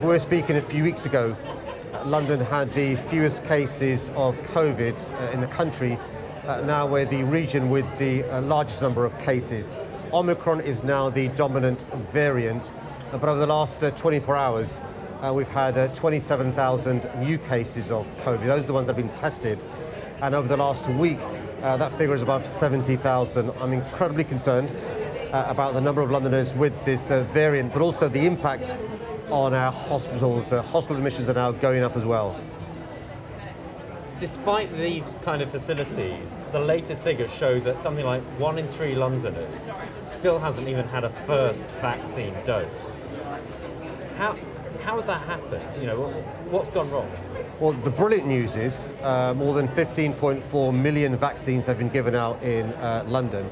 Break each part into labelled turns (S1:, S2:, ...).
S1: We were speaking a few weeks ago. London had the fewest cases of COVID in the country. Now we're the region with the largest number of cases. Omicron is now the dominant variant, but over the last 24 hours, we've had 27,000 new cases of COVID. Those are the ones that have been tested. And over the last week, that figure is above 70,000. I'm incredibly concerned about the number of Londoners with this variant, but also the impact on our hospitals. Hospital admissions are now going up as well.
S2: Despite these kind of facilities, the latest figures show that something like 1 in 3 Londoners still hasn't even had a first vaccine dose. How has that happened? You know, what's gone wrong?
S1: Well, the brilliant news is more than 15.4 million vaccines have been given out in London.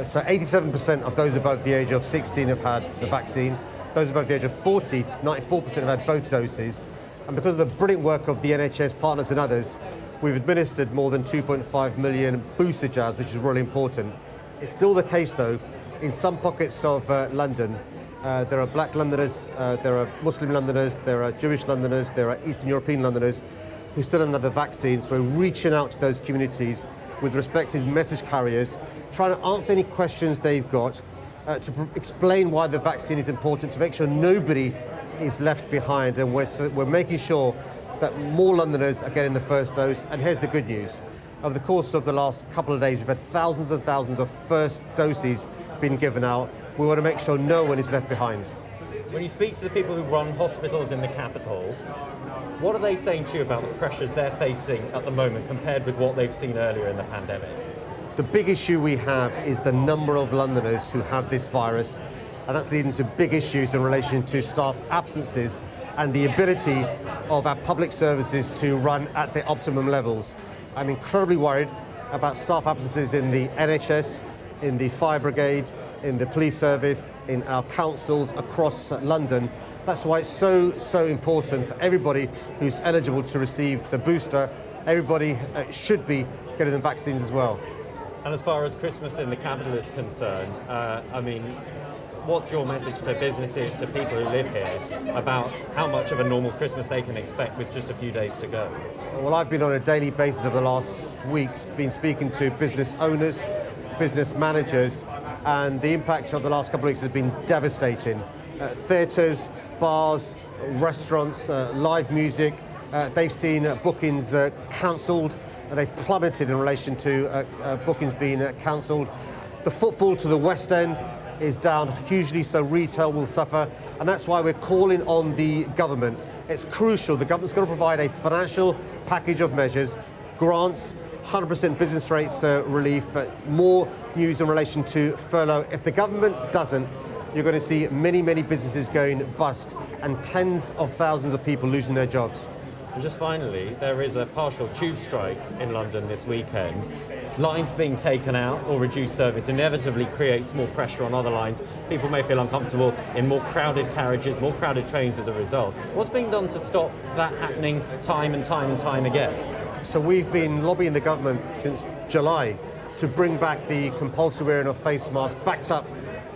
S1: So 87% of those above the age of 16 have had the vaccine. Those above the age of 40, 94% have had both doses. And because of the brilliant work of the NHS partners and others, we've administered more than 2.5 million booster jabs, which is really important. It's still the case, though, in some pockets of London, there are black Londoners, there are Muslim Londoners, there are Jewish Londoners, there are Eastern European Londoners who still haven't had the vaccine. So we're reaching out to those communities with respective message carriers, trying to answer any questions they've got, to explain why the vaccine is important, to make sure nobody is left behind. And we're making sure that more Londoners are getting the first dose. And here's the good news. Over the course of the last couple of days, we've had thousands and thousands of first doses being given out. We want to make sure no one is left behind.
S2: When you speak to the people who run hospitals in the capital, what are they saying to you about the pressures they're facing at the moment compared with what they've seen earlier in the pandemic?
S1: The big issue we have is the number of Londoners who have this virus, and that's leading to big issues in relation to staff absences and the ability of our public services to run at their optimum levels. I'm incredibly worried about staff absences in the NHS, in the fire brigade, in the police service, in our councils across London. That's why it's so important for everybody who's eligible to receive the booster. Everybody should be getting the vaccines as well.
S2: And as far as Christmas in the capital is concerned, I mean, what's your message to businesses, to people who live here, about how much of a normal Christmas they can expect with just a few days to go?
S1: Well, I've been on a daily basis over the last weeks, been speaking to business owners, business managers, and the impact of the last couple of weeks has been devastating. Theatres, bars, restaurants, live music, they've seen bookings cancelled. They've plummeted in relation to bookings being cancelled. The footfall to the West End is down hugely, so retail will suffer. And that's why we're calling on the government. It's crucial. The government's going to provide a financial package of measures, grants, 100% business rates relief, more news in relation to furlough. If the government doesn't, you're going to see many businesses going bust and tens of thousands of people losing their jobs.
S2: And just finally, there is a partial tube strike in London this weekend. Lines being taken out or reduced service inevitably creates more pressure on other lines. People may feel uncomfortable in more crowded carriages, more crowded trains as a result. What's being done to stop that happening time and time again?
S1: So we've been lobbying the government since July to bring back the compulsory wearing of face masks, backed up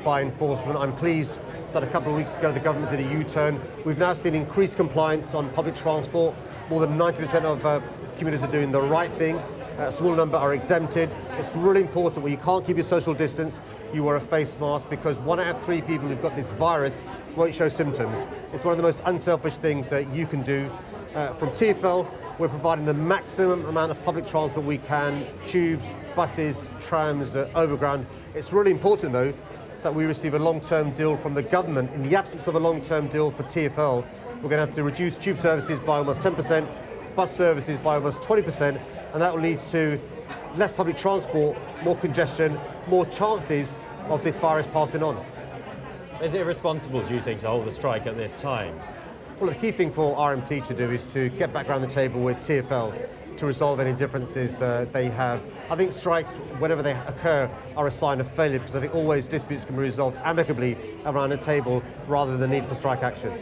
S1: by enforcement. I'm pleased that a couple of weeks ago the government did a U-turn. We've now seen increased compliance on public transport. More than 90% of commuters are doing the right thing. A small number are exempted. It's really important where you can't keep your social distance, you wear a face mask, because 1 out of 3 people who've got this virus won't show symptoms. It's one of the most unselfish things that you can do. From TfL, we're providing the maximum amount of public transport we can, tubes, buses, trams, overground. It's really important, though, that we receive a long-term deal from the government. In the absence of a long-term deal for TfL, we're going to have to reduce tube services by almost 10%, bus services by almost 20%, and that will lead to less public transport, more congestion, more chances of this virus passing on.
S2: Is it irresponsible, do you think, to hold a strike at this time?
S1: Well, the key thing for RMT to do is to get back around the table with TfL to resolve any differences they have. I think strikes, whenever they occur, are a sign of failure, because I think always disputes can be resolved amicably around a table rather than the need for strike action.